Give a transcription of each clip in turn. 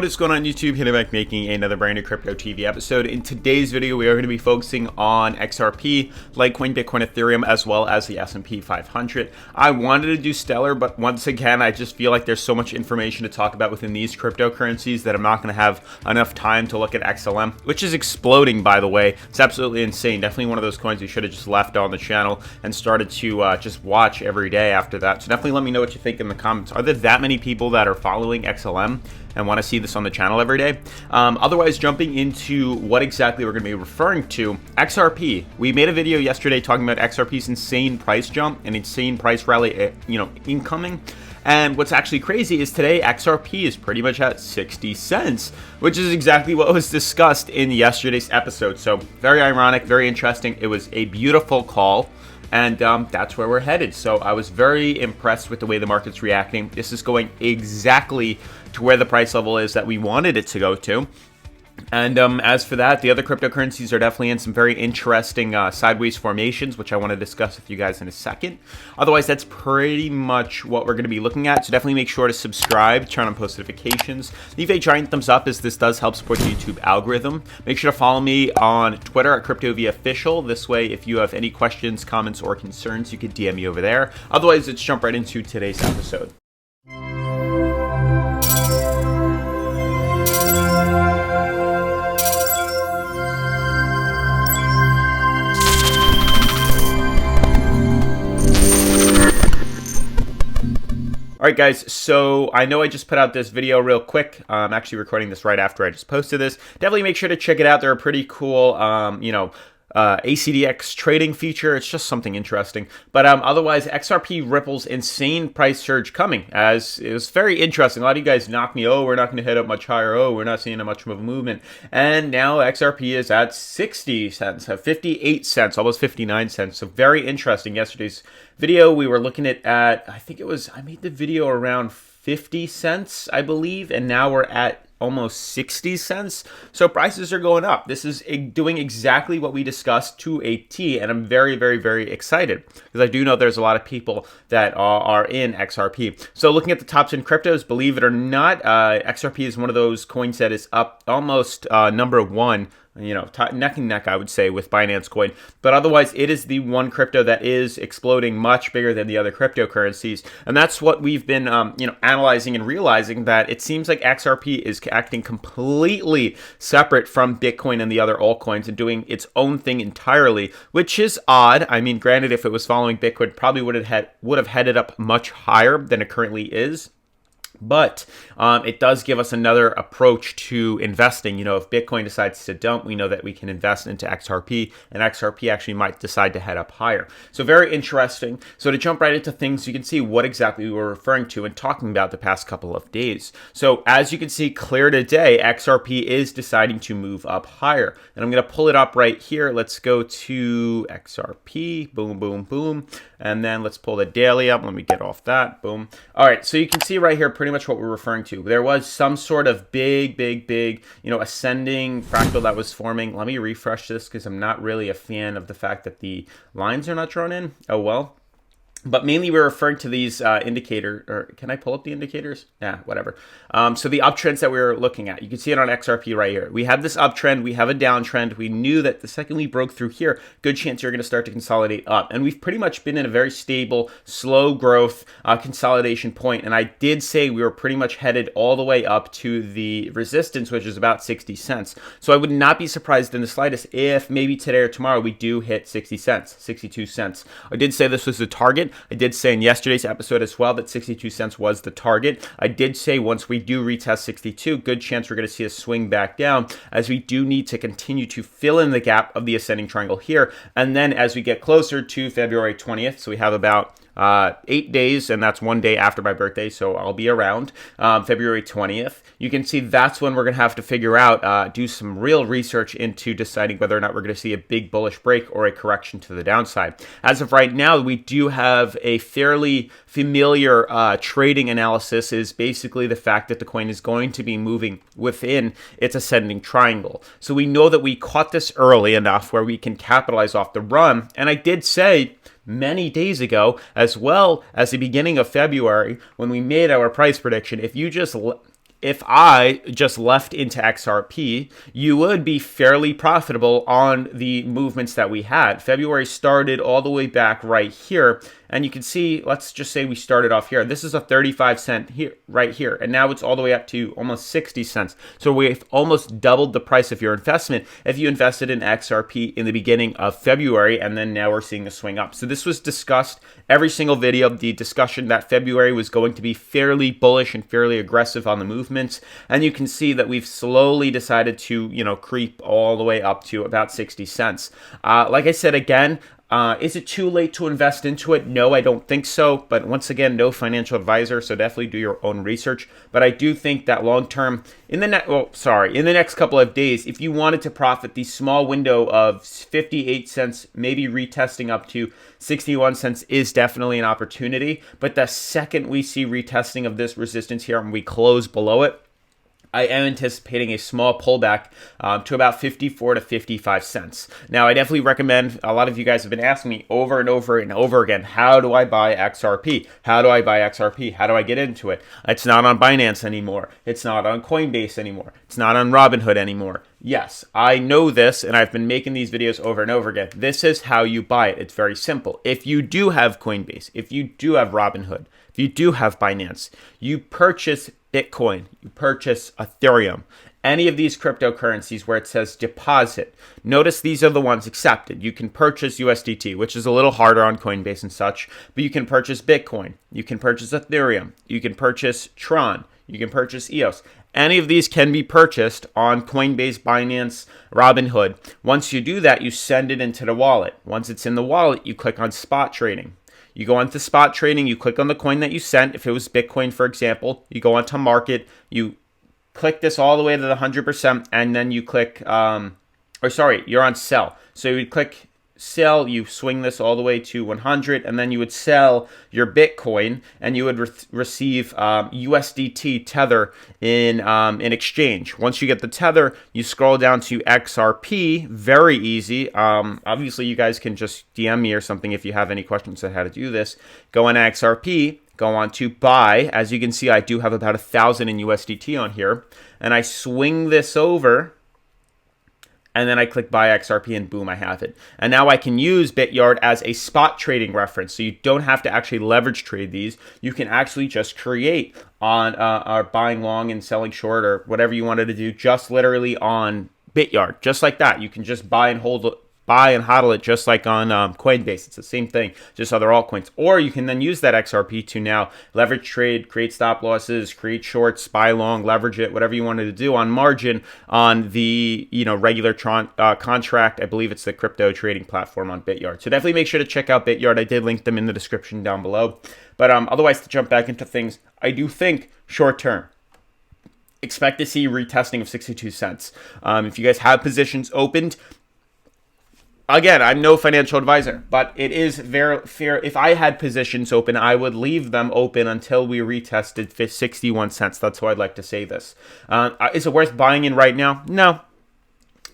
What is going on YouTube? Hitting back making another brand new Crypto TV episode. In today's video, we are going to be focusing on XRP, Litecoin, Bitcoin, Ethereum, as well as the S&P 500. I wanted to do Stellar, but once again, I just feel like there's so much information to talk about within these cryptocurrencies that I'm not going to have enough time to look at XLM, which is exploding, by the way. It's absolutely insane. Definitely one of those coins you should have just left on the channel and started to just watch every day after that. So definitely let me know what you think in the comments. Are there that many people that are following XLM and want to see this on the channel every day? Otherwise, jumping into what exactly we're going to be referring to, XRP. We made a video yesterday talking about XRP's insane price jump and insane price rally, incoming. And what's actually crazy is today XRP is pretty much at 60 cents, which is exactly what was discussed in yesterday's episode. So very ironic, very interesting. It was a beautiful call. And that's where we're headed. So I was very impressed with the way the market's reacting. This is going exactly to where the price level is that we wanted it to go to. And as for that, the other cryptocurrencies are definitely in some very interesting sideways formations, which I want to discuss with you guys in a second. Otherwise, that's pretty much what we're going to be looking at. So definitely make sure to subscribe, turn on post notifications, leave a giant thumbs up as this does help support the YouTube algorithm. Make sure to follow me on Twitter at CryptoVOfficial. This way, if you have any questions, comments, or concerns, you can DM me over there. Otherwise, let's jump right into today's episode. Alright guys, so I know I just put out this video real quick. I'm actually recording this right after I just posted this. Definitely make sure to check it out. They're a pretty cool, ACDX trading feature. It's just something interesting. But otherwise, XRP Ripple's insane price surge coming, as it was very interesting. A lot of you guys knocked me, oh, we're not going to hit up much higher, oh, we're not seeing much of a movement. And now XRP is at 60 cents, 58 cents, almost 59 cents. So very interesting. Yesterday's video, we were looking at, I think it was, I made the video around 50 cents, I believe, and now we're at almost 60 cents. So prices are going up. This is doing exactly what we discussed to a T, and I'm very, very, very excited because I do know there's a lot of people that are in XRP. So looking at the top 10 cryptos, believe it or not, XRP is one of those coins that is up almost number one, neck and neck, I would say, with Binance Coin. But otherwise, it is the one crypto that is exploding much bigger than the other cryptocurrencies. And that's what we've been, analyzing and realizing, that it seems like XRP is acting completely separate from Bitcoin and the other altcoins and doing its own thing entirely, which is odd. I mean, granted, if it was following Bitcoin, probably would have headed up much higher than it currently is. But it does give us another approach to investing. If Bitcoin decides to dump, we know that we can invest into XRP, and XRP actually might decide to head up higher. So very interesting. So to jump right into things, you can see what exactly we were referring to and talking about the past couple of days. So as you can see clear today, XRP is deciding to move up higher. And I'm going to pull it up right here. Let's go to XRP. Boom, boom, boom. And then let's pull the daily up. Let me get off that. Boom. All right. So you can see right here pretty much what we're referring to. There was some sort of big, ascending fractal that was forming. Let me refresh this because I'm not really a fan of the fact that the lines are not drawn in. Oh, well. But mainly we're referring to these indicator, or can I pull up the indicators? Yeah, whatever. So the uptrends that we were looking at, you can see it on XRP right here. We have this uptrend, we have a downtrend. We knew that the second we broke through here, good chance you're going to start to consolidate up. And we've pretty much been in a very stable, slow growth consolidation point. And I did say we were pretty much headed all the way up to the resistance, which is about 60 cents. So I would not be surprised in the slightest if maybe today or tomorrow we do hit 60 cents, 62 cents. I did say this was the target. I did say in yesterday's episode as well that 62 cents was the target. I did say once we do retest 62, good chance we're going to see a swing back down, as we do need to continue to fill in the gap of the ascending triangle here. And then as we get closer to February 20th, so we have about 8 days, and that's one day after my birthday, so I'll be around February 20th. You can see that's when we're going to have to figure out, do some real research into deciding whether or not we're going to see a big bullish break or a correction to the downside. As of right now, we do have a fairly familiar trading analysis, is basically the fact that the coin is going to be moving within its ascending triangle. So we know that we caught this early enough where we can capitalize off the run, and I did say many days ago, as well as the beginning of February, when we made our price prediction, if you just if I just left into XRP, you would be fairly profitable on the movements that we had. February started all the way back right here. And you can see, let's just say we started off here. This is a 35 cent here, right here. And now it's all the way up to almost 60 cents. So we've almost doubled the price of your investment if you invested in XRP in the beginning of February. And then now we're seeing a swing up. So this was discussed every single video, the discussion that February was going to be fairly bullish and fairly aggressive on the movements. And you can see that we've slowly decided to, creep all the way up to about 60 cents. Like I said, again, is it too late to invest into it? No, I don't think so. But once again, no financial advisor, so definitely do your own research. But I do think that long term, in the next couple of days, if you wanted to profit, the small window of 58 cents, maybe retesting up to 61 cents is definitely an opportunity. But the second we see retesting of this resistance here and we close below it, I am anticipating a small pullback to about 54 to 55 cents. Now, I definitely recommend, a lot of you guys have been asking me over and over and over again, how do I buy XRP? How do I buy XRP? How do I get into it? It's not on Binance anymore. It's not on Coinbase anymore. It's not on Robinhood anymore. Yes, I know this, and I've been making these videos over and over again. This is how you buy it. It's very simple. If you do have Coinbase, if you do have Robinhood, if you do have Binance, you purchase Bitcoin, you purchase Ethereum, any of these cryptocurrencies where it says deposit. Notice these are the ones accepted. You can purchase USDT, which is a little harder on Coinbase and such, but you can purchase Bitcoin, you can purchase Ethereum, you can purchase Tron, you can purchase EOS. Any of these can be purchased on Coinbase, Binance, Robinhood. Once you do that, you send it into the wallet. Once it's in the wallet, you click on spot trading. You go onto spot trading, you click on the coin that you sent. If it was Bitcoin, for example, you go onto market, you click this all the way to the 100%, and then you click, you're on sell. So you would click sell, you swing this all the way to 100, and then you would sell your Bitcoin, and you would receive USDT tether in exchange. Once you get the tether, you scroll down to XRP. Very easy. Obviously, you guys can just DM me or something if you have any questions on how to do this. Go on XRP. Go on to buy. As you can see, I do have about 1,000 in USDT on here, and I swing this over. And then I click buy XRP and boom, I have it. And now I can use Bityard as a spot trading reference. So you don't have to actually leverage trade these. You can actually just create on buying long and selling short or whatever you wanted to do, just literally on Bityard. Just like that. You can just buy and hodl it just like on Coinbase. It's the same thing, just other altcoins. Or you can then use that XRP to now leverage trade, create stop losses, create shorts, buy long, leverage it, whatever you wanted to do on margin on the regular contract. I believe it's the crypto trading platform on Bityard. So definitely make sure to check out Bityard. I did link them in the description down below. But otherwise, to jump back into things, I do think short term, expect to see retesting of 62 cents. If you guys have positions opened, again, I'm no financial advisor, but it is very fair. If I had positions open, I would leave them open until we retested 61 cents. That's why I'd like to say this. Is it worth buying in right now? No,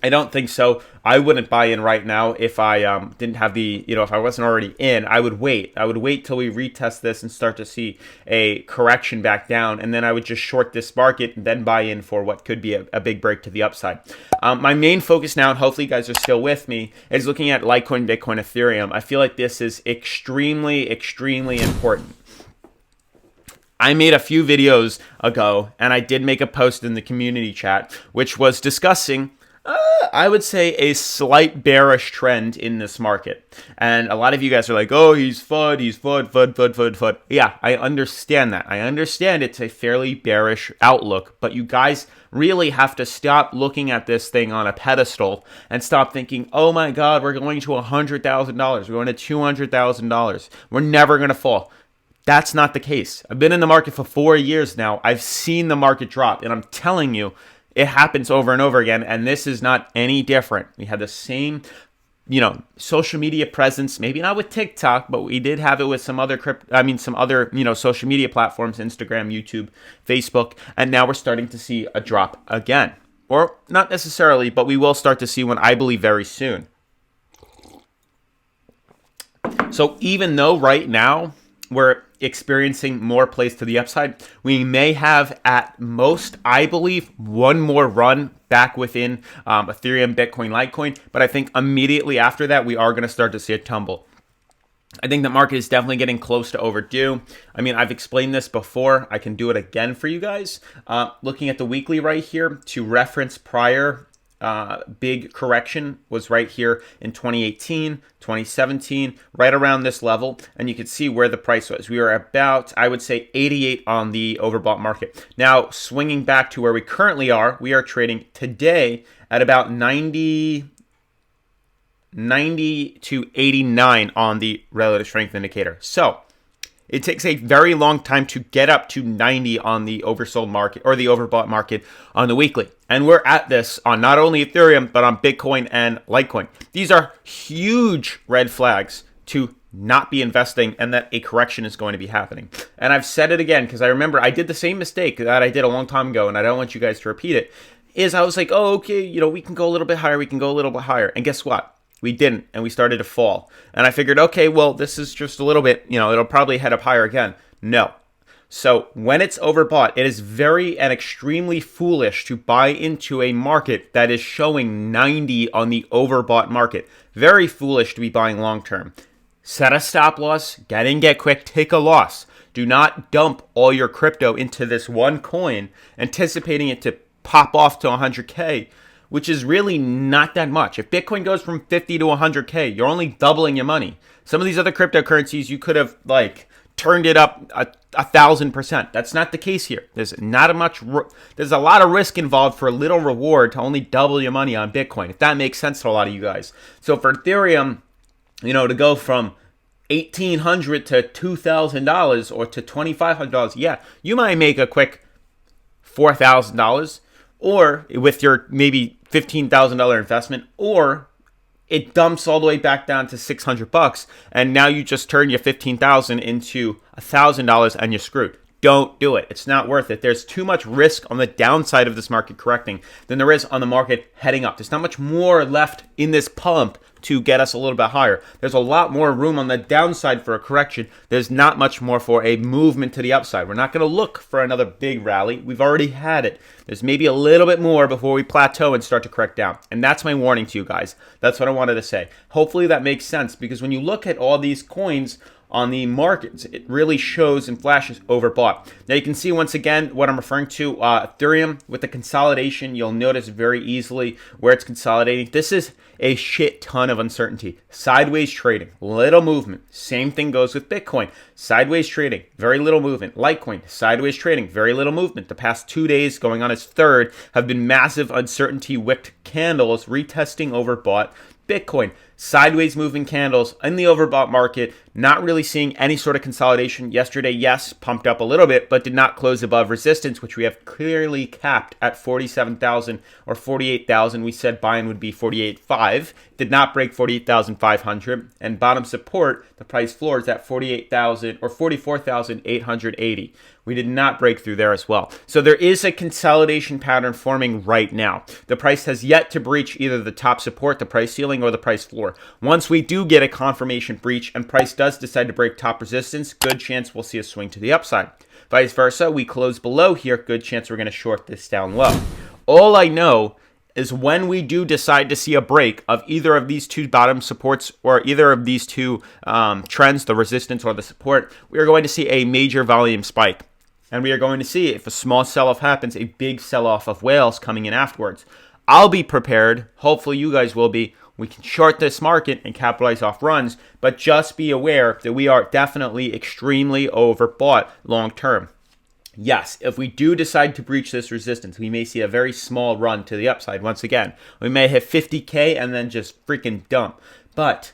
I don't think so. I wouldn't buy in right now if I didn't have the, if I wasn't already in. I would wait. I would wait till we retest this and start to see a correction back down, and then I would just short this market and then buy in for what could be a big break to the upside. My main focus now, and hopefully you guys are still with me, is looking at Litecoin, Bitcoin, Ethereum. I feel like this is extremely, extremely important. I made a few videos ago, and I did make a post in the community chat, which was discussing I would say a slight bearish trend in this market. And a lot of you guys are like, oh, he's FUD. Yeah, I understand that. I understand it's a fairly bearish outlook, but you guys really have to stop looking at this thing on a pedestal and stop thinking, oh my God, we're going to $100,000. We're going to $200,000. We're never going to fall. That's not the case. I've been in the market for 4 years now. I've seen the market drop, and I'm telling you, it happens over and over again, and this is not any different. We had the same, social media presence, maybe not with TikTok, but we did have it with some other social media platforms, Instagram, YouTube, Facebook, and now we're starting to see a drop again. Or not necessarily, but we will start to see one, I believe, very soon. So even though right now we're experiencing more plays to the upside. We may have at most, I believe, one more run back within Ethereum, Bitcoin, Litecoin, but I think immediately after that, we are going to start to see a tumble. I think the market is definitely getting close to overdue. I mean, I've explained this before. I can do it again for you guys. Looking at the weekly right here to reference prior big correction was right here in 2018, 2017, right around this level. And you can see where the price was. We were about, I would say, 88 on the overbought market. Now, swinging back to where we currently are, we are trading today at about 90 to 89 on the relative strength indicator. So it takes a very long time to get up to 90 on the oversold market or the overbought market on the weekly. And we're at this on not only Ethereum, but on Bitcoin and Litecoin. These are huge red flags to not be investing and that a correction is going to be happening. And I've said it again because I remember I did the same mistake that I did a long time ago, and I don't want you guys to repeat it, is I was like, oh, okay, we can go a little bit higher, we can go a little bit higher. And guess what? We didn't, and we started to fall. And I figured, okay, well, this is just a little bit, it'll probably head up higher again. No. So when it's overbought, it is very and extremely foolish to buy into a market that is showing 90 on the overbought market. Very foolish to be buying long term. Set a stop loss, get in, get quick, take a loss. Do not dump all your crypto into this one coin, anticipating it to pop off to 100K. Which is really not that much. If Bitcoin goes from 50 to 100K, you're only doubling your money. Some of these other cryptocurrencies, you could have turned it up 1,000%. That's not the case here. There's a lot of risk involved for a little reward to only double your money on Bitcoin, if that makes sense to a lot of you guys. So for Ethereum, to go from $1,800 to $2,000 or to $2,500, yeah, you might make a quick $4,000. Or with your maybe $15,000 investment, or it dumps all the way back down to $600, and now you just turn your $15,000 into $1,000 and you're screwed. Don't do it. It's not worth it. There's too much risk on the downside of this market correcting than there is on the market heading up. There's not much more left in this pump to get us a little bit higher. There's a lot more room on the downside for a correction. There's not much more for a movement to the upside. We're not going to look for another big rally. We've already had it. There's maybe a little bit more before we plateau and start to correct down. And that's my warning to you guys. That's what I wanted to say. Hopefully that makes sense, because when you look at all these coins on the markets, it really shows and flashes overbought. Now you can see once again what I'm referring to. Ethereum with the consolidation, you'll notice very easily where it's consolidating. This is a shit ton of uncertainty. Sideways trading, little movement. Same thing goes with Bitcoin. Sideways trading, very little movement. Litecoin, sideways trading, very little movement. The past 2 days, going on its third, have been massive uncertainty wicked candles retesting overbought Bitcoin. Sideways moving candles in the overbought market, not really seeing any sort of consolidation. Yesterday, yes, pumped up a little bit, but did not close above resistance, which we have clearly capped at 47,000 or 48,000. We said buying would be 48.5. Did not break 48,500. And bottom support, the price floor is at 48,000 or 44,880. We did not break through there as well. So there is a consolidation pattern forming right now. The price has yet to breach either the top support, the price ceiling, or the price floor. Once we do get a confirmation breach and price does decide to break top resistance, good chance we'll see a swing to the upside. Vice versa, we close below here, good chance we're going to short this down low. All I know is when we do decide to see a break of either of these two bottom supports or either of these two trends, the resistance or the support, we are going to see a major volume spike. And we are going to see, if a small sell-off happens, a big sell-off of whales coming in afterwards. I'll be prepared. Hopefully you guys will be. We can short this market and capitalize off runs, but just be aware that we are definitely extremely overbought long term. Yes, if we do decide to breach this resistance, we may see a very small run to the upside once again. We may hit 50K and then just freaking dump. But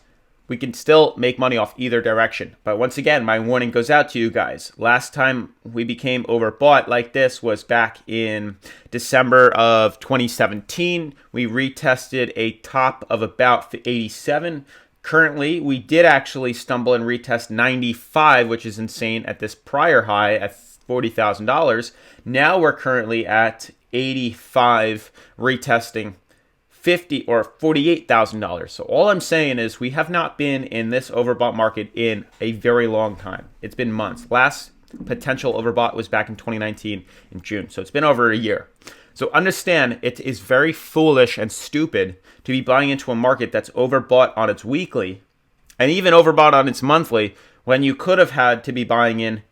we can still make money off either direction. But once again, my warning goes out to you guys. Last time we became overbought like this was back in December of 2017. We retested a top of about 87. Currently, we did actually stumble and retest 95, which is insane, at this prior high at $40,000. Now we're currently at 85, retesting $50 or $48,000. So all I'm saying is we have not been in this overbought market in a very long time. It's been months. Last potential overbought was back in 2019 in June. So it's been over a year. So understand it is very foolish and stupid to be buying into a market that's overbought on its weekly and even overbought on its monthly when you could have had to be buying in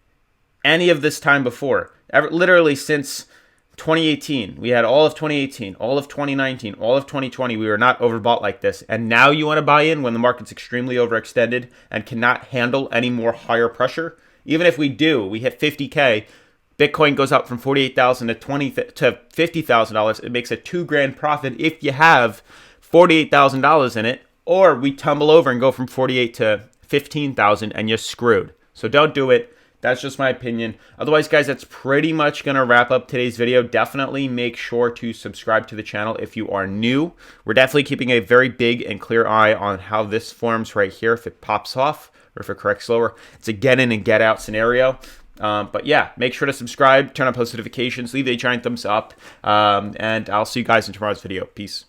any of this time before. Literally since 2018, we had all of 2018, all of 2019, all of 2020. We were not overbought like this. And now you want to buy in when the market's extremely overextended and cannot handle any more higher pressure. Even if we hit 50K, Bitcoin goes up from 48,000 to $50,000. It makes a $2,000 profit if you have $48,000 in it, or we tumble over and go from 48 to 15,000 and you're screwed. So don't do it. That's just my opinion. Otherwise, guys, that's pretty much going to wrap up today's video. Definitely make sure to subscribe to the channel if you are new. We're definitely keeping a very big and clear eye on how this forms right here. If it pops off or if it corrects lower, it's a get in and get out scenario. But yeah, make sure to subscribe, turn on post notifications, leave a giant thumbs up, and I'll see you guys in tomorrow's video. Peace.